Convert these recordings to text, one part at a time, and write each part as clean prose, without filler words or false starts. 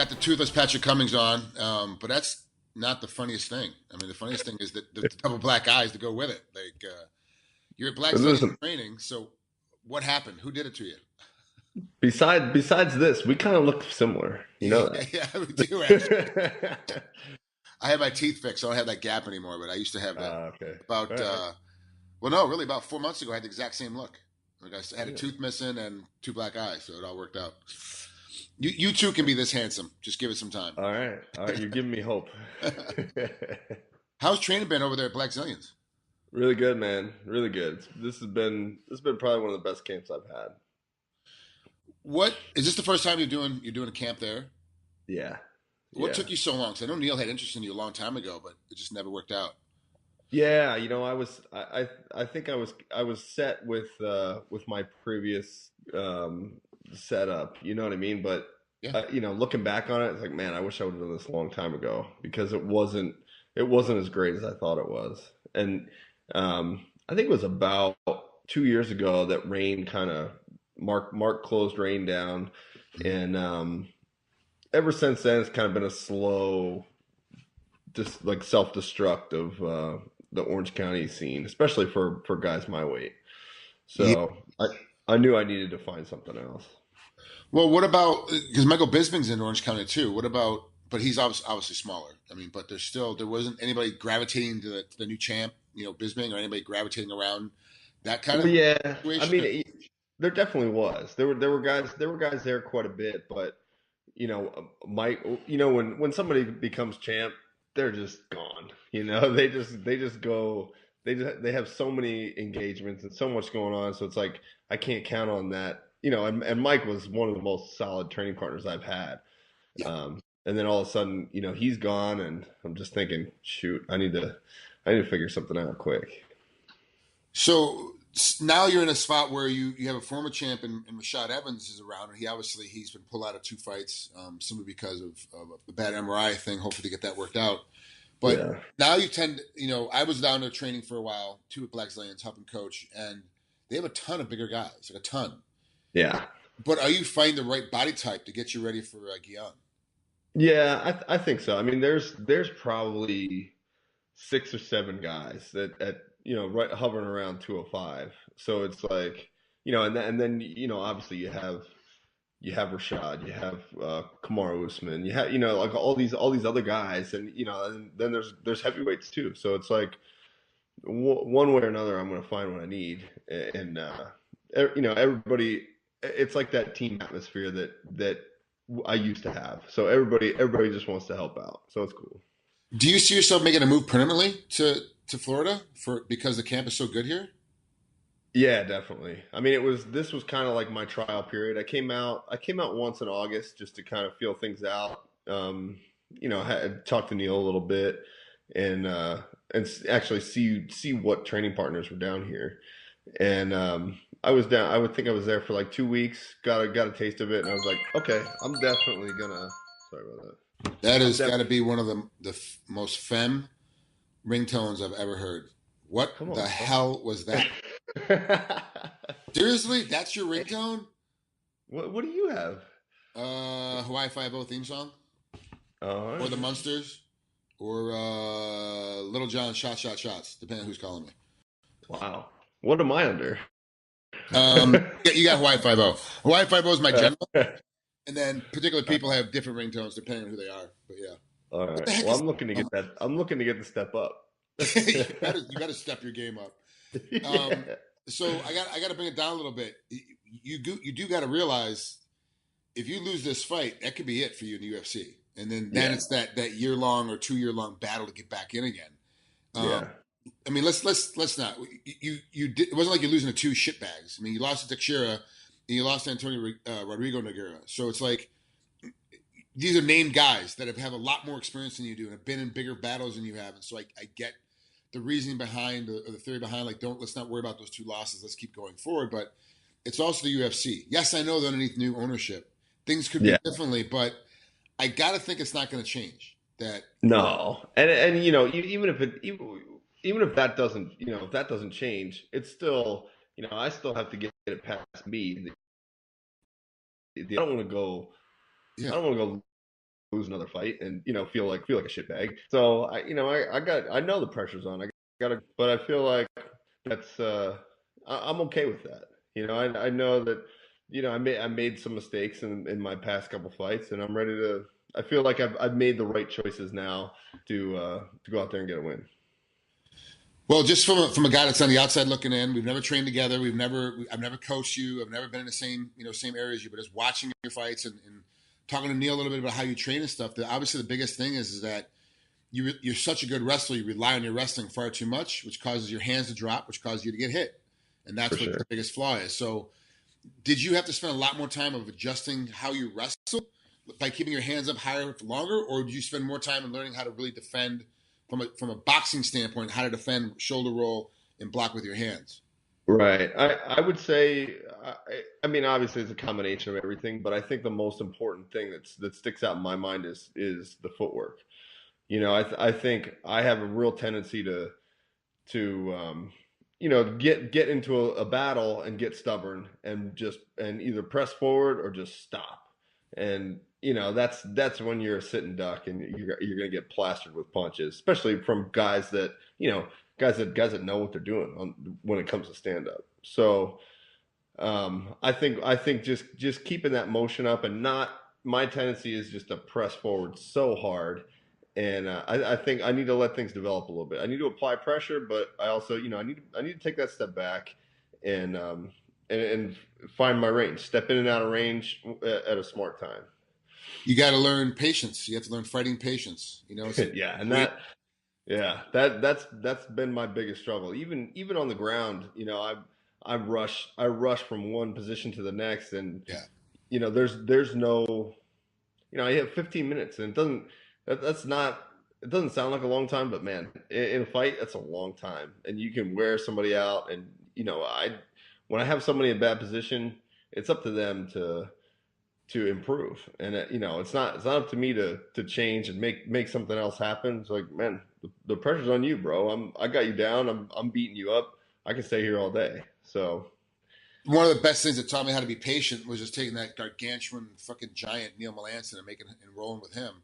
got the toothless Patrick Cummins on, but that's not the funniest thing. I mean, the funniest thing is that the double black eyes to go with it. Like you're at Black Zillion Listen, training, so what happened? Who did it to you? besides this, we kind of look similar. You Yeah, know yeah, we do actually. that. I had my teeth fixed. So I don't have that gap anymore, but I used to have that. Okay. All About right. well, no, really, about 4 months ago, I had the exact same look. Like had a Yeah. tooth missing and two black eyes, so it all worked out. You too can be this handsome. Just give it some time. All right. All right. You're giving me hope. How's training been over there at Black Zillions? Really good, man. Really good. This has been probably one of the best camps I've had. What is this the first time you're doing a camp there? Yeah. What Yeah. took you so long? Because I know Neil had interest in you a long time ago, but it just never worked out. Yeah, I think I was set with my previous setup, you know what I mean? But Yeah, looking back on it, it's like, man, I wish I would have done this a long time ago because it wasn't as great as I thought it was. And I think it was about 2 years ago that Rain kind of Mark closed Rain down, and ever since then it's kind of been a slow, just like self-destruct of the Orange County scene, especially for guys my weight. yeah. So I knew I needed to find something else. Well, what about because Michael Bisping's in Orange County too? What about? But he's obviously smaller. I mean, but there wasn't anybody gravitating to the new champ, Bisping, or anybody gravitating around that kind Well, of yeah, I situation. mean, there definitely was. There were guys there quite a bit, but Mike, when somebody becomes champ, they're just gone. They just go. They have so many engagements and so much going on. So it's like I can't count on that. And Mike was one of the most solid training partners I've had. Yeah. And then all of a sudden, he's gone, and I'm just thinking, shoot, I need to figure something out quick. So now you're in a spot where you have a former champ and Rashad Evans is around, and he's been pulled out of two fights, simply because of a bad MRI thing. Hopefully, to get that worked out. But Yeah. now I was down there training for a while, too, at Black Zillions, helping coach, and they have a ton of bigger guys, like a ton. Yeah. But are you finding the right body type to get you ready for Guion? Yeah, I think so. I mean, there's probably 6 or 7 guys that right hovering around 205. So it's like, and then obviously you have Rashad, you have Kamaru Usman, you have like all these other guys, and then there's heavyweights too. So it's like one way or another, I'm going to find what I need, and everybody. It's like that team atmosphere that I used to have. So everybody just wants to help out. So it's cool. Do you see yourself making a move permanently to Florida because the camp is so good here? Yeah, definitely. I mean, this was kind of like my trial period. I came out once in August just to kind of feel things out. Had talked to Neil a little bit, and actually see what training partners were down here. And I was down. I would think I was there for like 2 weeks. Got a taste of it, and I was like, okay, I'm definitely gonna. Sorry about that. That I'm has got to definitely. be one of the most femme ringtones I've ever heard. What Come the on. hell was that? Seriously, that's your ringtone? What do you have? Hawaii Five O theme song, All or the right. Munsters, or Little John Shots, depending on who's calling me. Wow. What am I under? Yeah, you got Hawaii Five O. Hawaii Five O is my Uh, general, and then particular people have different ringtones depending on who they are. But yeah, all what right. the heck Well, is? I'm looking to Um, get that. I'm looking to get the step up. you better step your game up. Um, Yeah. so I got to bring it down a little bit. You do got to realize if you lose this fight, that could be it for you in the UFC, and then Yeah. it's that year long or 2 year long battle to get back in again. Um, Yeah. I mean, let's not. You did, it wasn't like you're losing to two shitbags. I mean, you lost to Teixeira and you lost to Antonio Rodrigo Nogueira. So it's like these are named guys that have a lot more experience than you do and have been in bigger battles than you have. And so I get the reasoning behind or the theory behind like let's not worry about those two losses. Let's keep going forward. But it's also the UFC. Yes, I know that underneath new ownership, things could be Yeah. differently, but I got to think it's not going to change. That No. And even if that doesn't if that doesn't change, it's still I still have to get it past me. I don't want to go. I yeah, don't want to go lose another fight and feel like a shitbag. So I know the pressure's on. I gotta, but I feel like that's I'm okay with that. I know that I made some mistakes in my past couple fights, and I'm ready to. I feel like I've made the right choices now to go out there and get a win. Well, just from a guy that's on the outside looking in, we've never trained together. I've never coached you. I've never been in the same area as you. But just watching your fights and talking to Neil a little bit about how you train and stuff. Obviously, the biggest thing is that you're such a good wrestler. You rely on your wrestling far too much, which causes your hands to drop, which causes you to get hit, and For that's what sure. the biggest flaw is. So, did you have to spend a lot more time of adjusting how you wrestle by keeping your hands up higher for longer, or did you spend more time in learning how to really defend from a boxing standpoint, how to defend shoulder roll and block with your hands? Right. I would say, I mean, obviously it's a combination of everything, but I think the most important thing that sticks out in my mind is the footwork. I think I have a real tendency to get into a battle and get stubborn and either press forward or just stop. And that's when you're a sitting duck and you're gonna get plastered with punches, especially from guys that know what they're doing when it comes to stand up. So I think just keeping that motion up and not my tendency is just to press forward so hard, and I think I need to let things develop a little bit. I need to apply pressure, but I also I need to take that step back and and find my range, step in and out of range at a smart time. You got to learn patience. You have to learn fighting patience. It's a Yeah, and great. that's been my biggest struggle. Even on the ground, I rush from one position to the next, and Yeah, there's no I have 15 minutes, and that's not it doesn't sound like a long time, but man, in a fight, that's a long time, and you can wear somebody out. And I when I have somebody in a bad position, it's up to them to improve, and it's not up to me to change and make something else happen. It's like, man, the pressure's on you, bro. I got you down. I'm beating you up. I can stay here all day. So one of the best things that taught me how to be patient was just taking that gargantuan fucking giant Neil Melanson and making and rolling with him.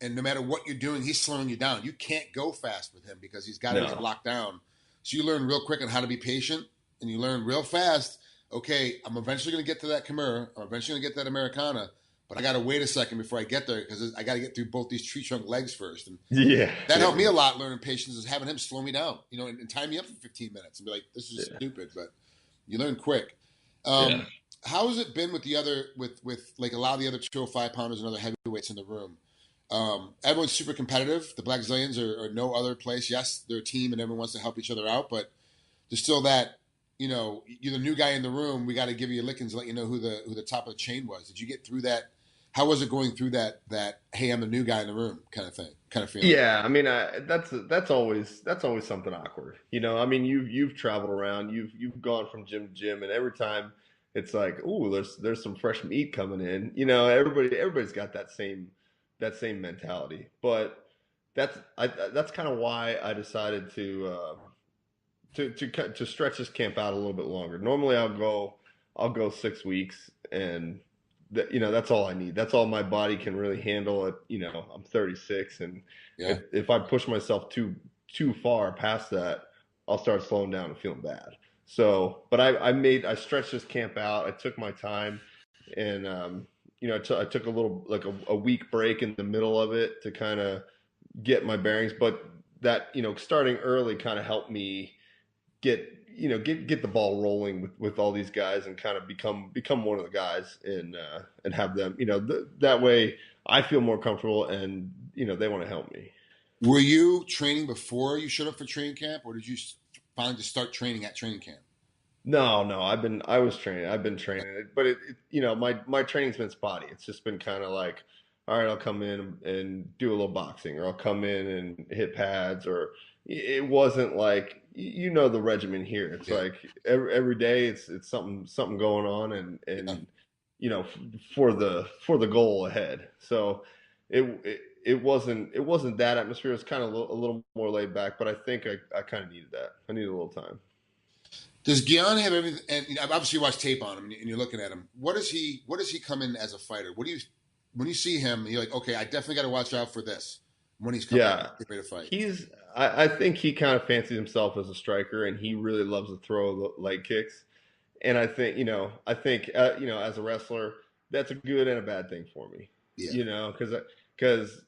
And no matter what you're doing, he's slowing you down. You can't go fast with him because he's got everything no, locked down. So you learn real quick on how to be patient, and you learn real fast. Okay, I'm eventually going to get to that Kimura. I'm eventually going to get that Americana, but I got to wait a second before I get there because I got to get through both these tree trunk legs first. And yeah, that yeah, helped me a lot learning patience is having him slow me down, and tie me up for 15 minutes and be like, this is yeah, stupid, but you learn quick. yeah. How has it been with the other with like a lot of the other 205 pounders and other heavyweights in the room? Everyone's super competitive. The Black Zillions are no other place. Yes, they're a team and everyone wants to help each other out, but there's still that, you're the new guy in the room. We got to give you lickings to let you know who the top of the chain was. Did you get through that? How was it going through that hey, I'm the new guy in the room kind of thing, kind of feeling? Yeah, I mean, that's always something awkward. I mean, you've traveled around, you've gone from gym to gym, and every time it's like, ooh, there's some fresh meat coming in. Everybody's got that same mentality. But that's kind of why I decided to stretch this camp out a little bit longer. Normally, I'll go 6 weeks, and that's all I need. That's all my body can really handle. I'm 36, and Yeah. if I push myself too far past that, I'll start slowing down and feeling bad. So, but I stretched this camp out. I took my time, and I took a little like a week break in the middle of it to kind of get my bearings. But that starting early kind of helped me get the ball rolling with all these guys and kind of become one of the guys and have them that way I feel more comfortable, and they want to help me. Were you training before you showed up for training camp, or did you finally just start training at training camp? No, I've been training, but my training's been spotty. It's just been kind of like, all right, I'll come in and do a little boxing, or I'll come in and hit pads, or it wasn't like the regimen here. It's Yeah. like every day it's something going on, and Yeah. you know f- for the goal ahead. So it wasn't that atmosphere. It was kind of a little more laid back, but I think I kind of needed that. I needed a little time. Does Guion have everything? And obviously, you watch tape on him, and you're looking at him. What does he come in as a fighter? when you see him, you're like, okay, I definitely got to watch out for this when he's coming Yeah, out, get ready to fight. he's. I think he kind of fancies himself as a striker, and he really loves to throw the leg kicks. And I think, as a wrestler, that's a good and a bad thing for me. Yeah, Because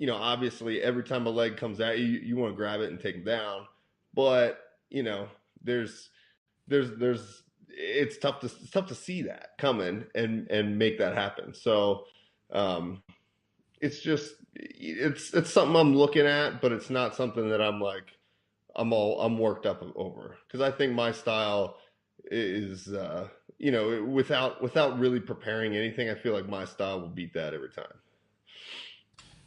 obviously, every time a leg comes at you, you want to grab it and take him down. But there's there's it's tough to see that coming and make that happen. So um, it's something I'm looking at, but it's not something that I'm like I'm worked up over, because I think my style is without really preparing anything, I feel like my style will beat that every time.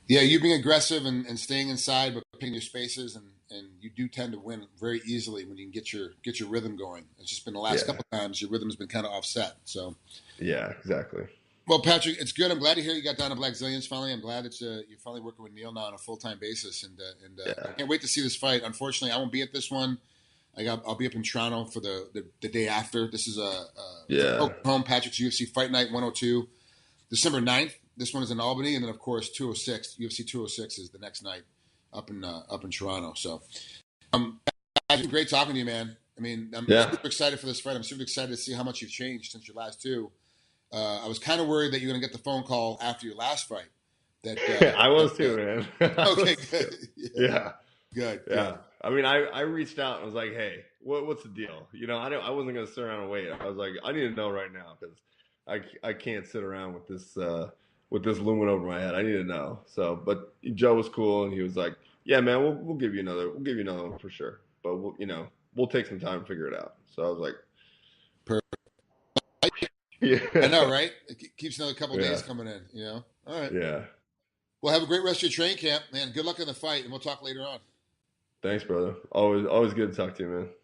yeah, you being aggressive and staying inside, but picking your spaces, and you do tend to win very easily when you can get your rhythm going. It's just been the last Yeah, couple of times your rhythm's been kind of offset. So, yeah, exactly. well, Patrick, it's good. I'm glad to hear you got down to Black Zillions finally. I'm glad that you're finally working with Neil now on a full time basis, and I Yeah, can't wait to see this fight. Unfortunately, I won't be at this one. I'll be up in Toronto for the day after. This is yeah. home Patrick's UFC Fight Night 102, December 9th. This one is in Albany, and then of course 206 UFC 206 is the next night up in Toronto. So, Patrick, great talking to you, man. I mean, I'm Yeah. super excited for this fight. I'm super excited to see how much you've changed since your last two. I was kind of worried that you're going to get the phone call after your last fight. That, I was too, man. I okay, was too. good, yeah, Yeah, good, yeah. good. I mean, I reached out and was like, "Hey, what's the deal?" I wasn't gonna sit around and wait. I was like, "I need to know right now, because I can't sit around with this looming over my head. I need to know." So, but Joe was cool, and he was like, "Yeah, man, we'll give you another one for sure. But we'll take some time to figure it out." So I was like, Perfect. I "Yeah, know, right? It keeps another couple yeah, days coming in. All right. yeah." Well, have a great rest of your train camp, man. Good luck in the fight, and we'll talk later on. Thanks, brother. Always good to talk to you, man.